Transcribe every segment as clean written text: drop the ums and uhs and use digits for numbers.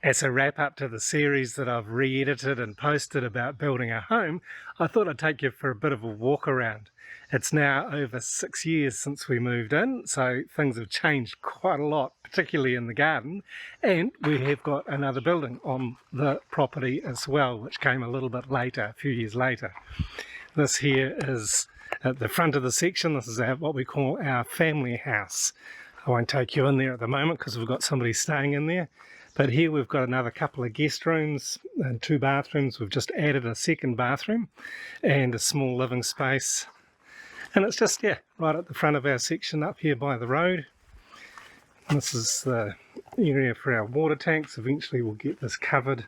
As a wrap up to the series that I've re-edited and posted about building a home, I thought I'd take you for a bit of a walk around. It's now over 6 years since we moved in, so things have changed quite a lot, particularly in the garden, and we have got another building on the property as well, which came a little bit later, a few years later. This here is at the front of the section. This is what we call our family house. I won't take you in there at the moment because we've got somebody staying in there. But here we've got another couple of guest rooms and 2 bathrooms. We've just added a second bathroom and a small living space. And it's just, right at the front of our section up here by the road. This is the area for our water tanks. Eventually we'll get this covered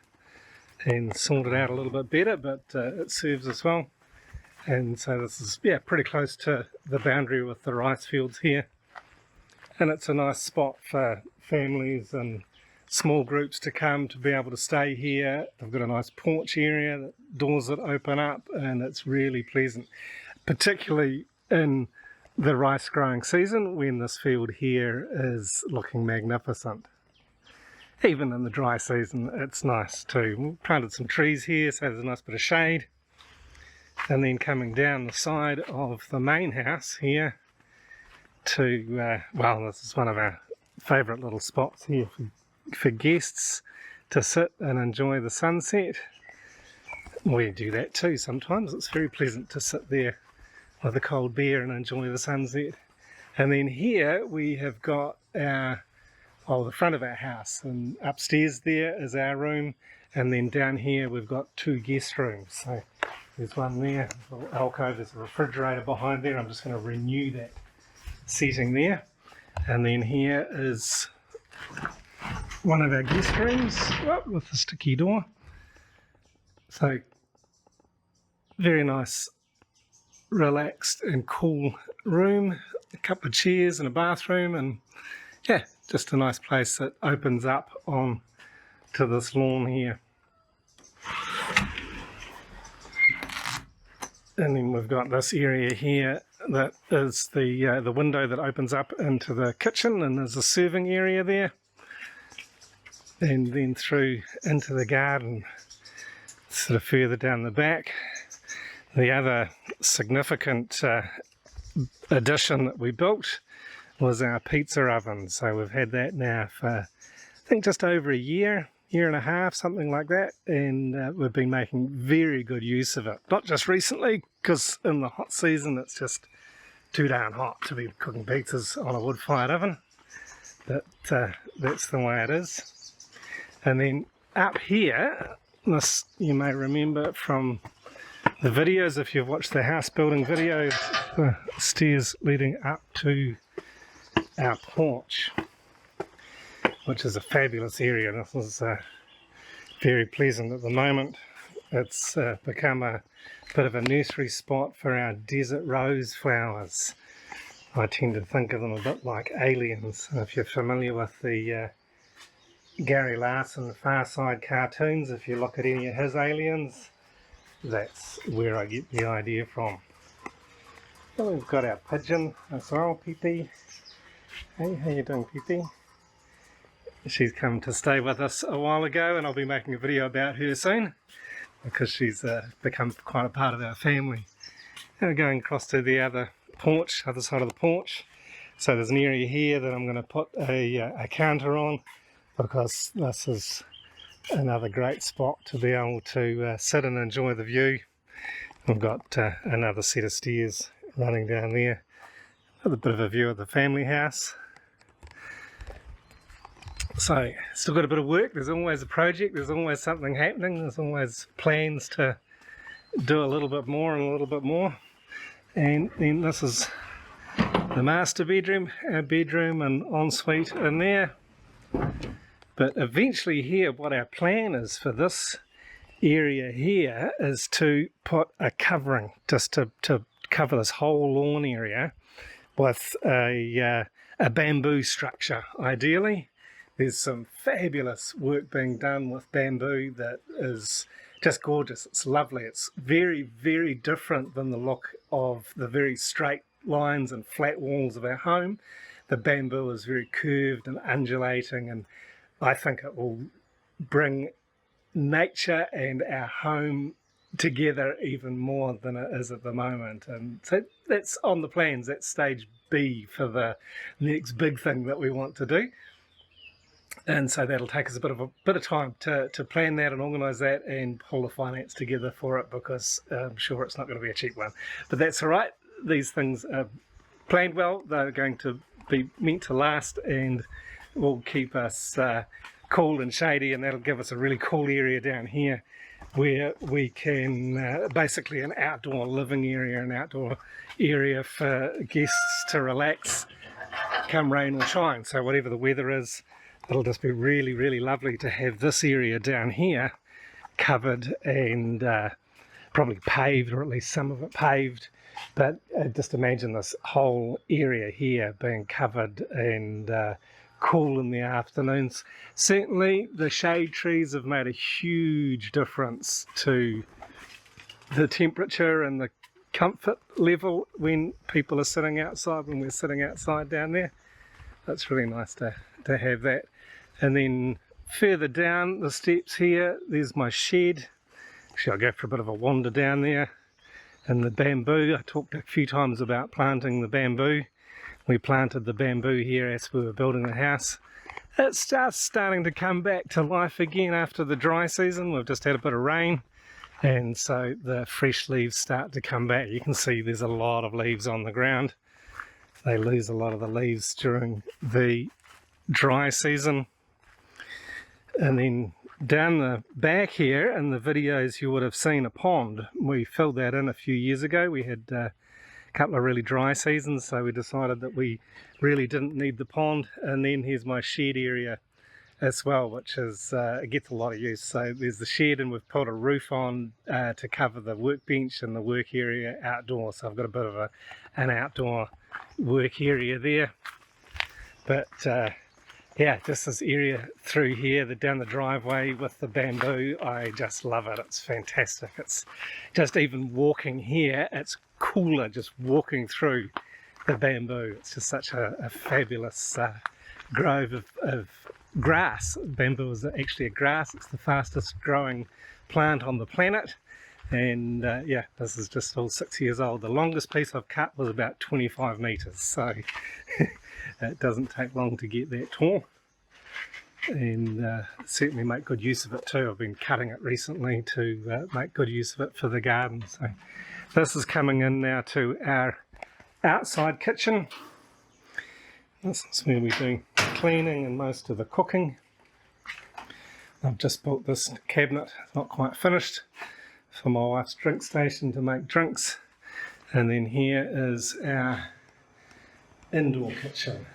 and sorted out a little bit better, but it serves us well. And so this is, pretty close to the boundary with the rice fields here. And it's a nice spot for families and small groups to come to be able to stay here. They've got a nice porch area, doors that open up, and it's really pleasant, particularly in the rice growing season when this field here is looking magnificent. Even in the dry season it's nice too. We planted some trees here so there's a nice bit of shade, and then coming down the side of the main house here to, this is one of our favourite little spots here for guests to sit and enjoy the sunset. We do that too sometimes. It's very pleasant to sit there with a cold beer and enjoy the sunset. And then here we have got the front of our house, and upstairs there is our room, and then down here we've got 2 guest rooms. So there's one there, a little alcove, there's a refrigerator behind there. I'm just going to renew that seating there. And then here is one of our guest rooms with the sticky door. So very nice, relaxed and cool room, a couple of chairs and a bathroom, and just a nice place that opens up on to this lawn here. And then we've got this area here that is the window that opens up into the kitchen, and there's a serving area there. And then through into the garden, sort of further down the back. The other significant addition that we built was our pizza oven. So we've had that now for, I think, just over a year and a half, something like that. And we've been making very good use of it. Not just recently, because in the hot season it's just too darn hot to be cooking pizzas on a wood-fired oven. But that's the way it is. And then up here, this you may remember from the videos, if you've watched the house building videos, the stairs leading up to our porch, which is a fabulous area. This is very pleasant at the moment. It's become a bit of a nursery spot for our desert rose flowers. I tend to think of them a bit like aliens. If you're familiar with the Gary Larson Far Side cartoons, if you look at any of his aliens, that's where I get the idea from. And we've got our pigeon as well, Pippi. Hey, how you doing, Pippi? She's come to stay with us a while ago, and I'll be making a video about her soon because she's become quite a part of our family. And we're going across to the other side of the porch. So there's an area here that I'm going to put a counter on, because this is another great spot to be able to sit and enjoy the view. We've got another set of stairs running down there. Another bit of a view of the family house. So, still got a bit of work. There's always a project, there's always something happening, there's always plans to do a little bit more and a little bit more. And then this is the master bedroom, our bedroom and ensuite in there. But eventually here, what our plan is for this area here is to put a covering, just to cover this whole lawn area with a bamboo structure, ideally. There's some fabulous work being done with bamboo that is just gorgeous. It's lovely. It's very, very different than the look of the very straight lines and flat walls of our home. The bamboo is very curved and undulating, and I think it will bring nature and our home together even more than it is at the moment. And so that's on the plans. That's stage B for the next big thing that we want to do. And so that'll take us a bit of time to plan that and organise that and pull the finance together for it, because I'm sure it's not going to be a cheap one. But that's all right. These things are planned well. They're going to be meant to last and will keep us cool and shady, and that'll give us a really cool area down here where we can basically an outdoor living area, an outdoor area for guests to relax come rain or shine. So whatever the weather is, it'll just be really, really lovely to have this area down here covered and probably paved, or at least some of it paved. But just imagine this whole area here being covered and cool in the afternoons. Certainly the shade trees have made a huge difference to the temperature and the comfort level when people are sitting outside, when we're sitting outside down there. That's really nice to have that. And then further down the steps here, there's my shed. Actually, I'll go for a bit of a wander down there. And the bamboo, I talked a few times about planting the bamboo. We planted the bamboo here as we were building the house. It's just starting to come back to life again after the dry season. We've just had a bit of rain, and so the fresh leaves start to come back. You can see there's a lot of leaves on the ground. They lose a lot of the leaves during the dry season. And then down the back here in the videos you would have seen a pond. We filled that in a few years ago. We had a couple of really dry seasons, so we decided that we really didn't need the pond. And then here's my shed area as well, which is it gets a lot of use. So there's the shed, and we've put a roof on to cover the workbench and the work area outdoors. So I've got a bit of an outdoor work area there. But yeah, just this area through here, down the driveway with the bamboo, I just love it. It's fantastic. It's just, even walking here, it's cooler just walking through the bamboo. It's just such a fabulous grove of grass. Bamboo is actually a grass. It's the fastest growing plant on the planet. And yeah, this is just all 6 years old. The longest piece I've cut was about 25 metres, so it doesn't take long to get that tall. And certainly make good use of it too. I've been cutting it recently to make good use of it for the garden. So this is coming in now to our outside kitchen. This is where we do cleaning and most of the cooking. I've just built this cabinet, it's not quite finished, for my wife's drink station to make drinks. And then here is our indoor kitchen.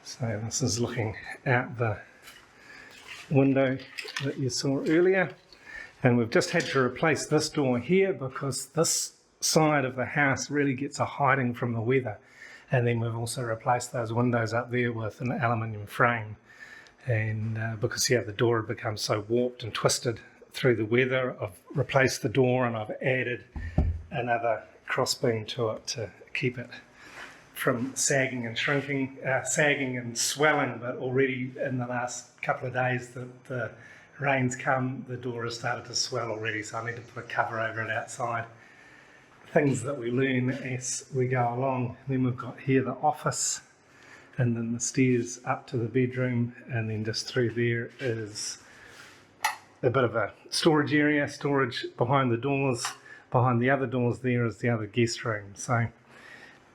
So this is looking out the window that you saw earlier. And we've just had to replace this door here because this side of the house really gets a hiding from the weather. And then we've also replaced those windows up there with an aluminium frame. And because, yeah, the door had become so warped and twisted through the weather, I've replaced the door and I've added another crossbeam to it to keep it from sagging and shrinking, sagging and swelling. But already in the last couple of days that the rain's come, the door has started to swell already, so I need to put a cover over it outside. Things that we learn as we go along. Then we've got here the office, and then the stairs up to the bedroom, and then just through there is a bit of a storage area, storage behind the doors. Behind the other doors there is the other guest room. So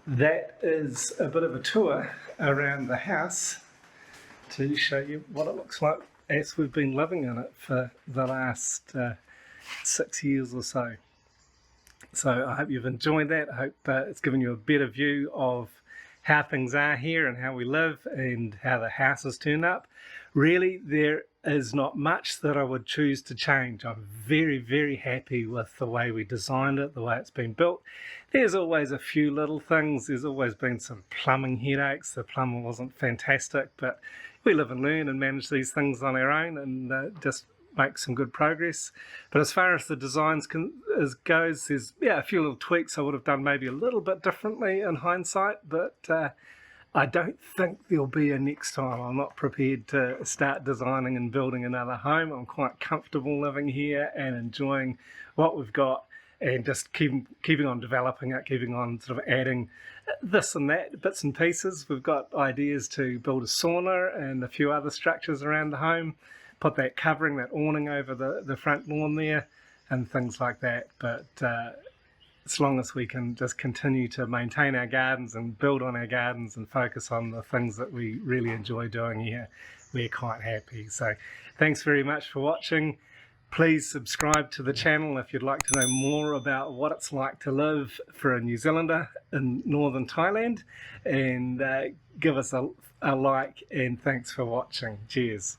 that is a bit of a tour around the house to show you what it looks like as we've been living in it for the last 6 years or so. So I hope you've enjoyed that. I hope it's given you a better view of how things are here and how we live and how the house has turned up. Really, there is not much that I would choose to change. I'm very, very happy with the way we designed it, the way it's been built. There's always a few little things. There's always been some plumbing headaches. The plumber wasn't fantastic, but we live and learn and manage these things on our own and just make some good progress. But as far as the designs goes, there's a few little tweaks I would have done maybe a little bit differently in hindsight, but I don't think there'll be a next time. I'm not prepared to start designing and building another home. I'm quite comfortable living here and enjoying what we've got, and just keeping on developing it, keeping on sort of adding this and that, bits and pieces. We've got ideas to build a sauna and a few other structures around the home, put that covering, that awning over the front lawn there, and things like that. But as long as we can just continue to maintain our gardens and build on our gardens and focus on the things that we really enjoy doing here, we're quite happy. So thanks very much for watching. Please subscribe to the channel if you'd like to know more about what it's like to live for a New Zealander in northern Thailand, and give us a like, and thanks for watching. Cheers.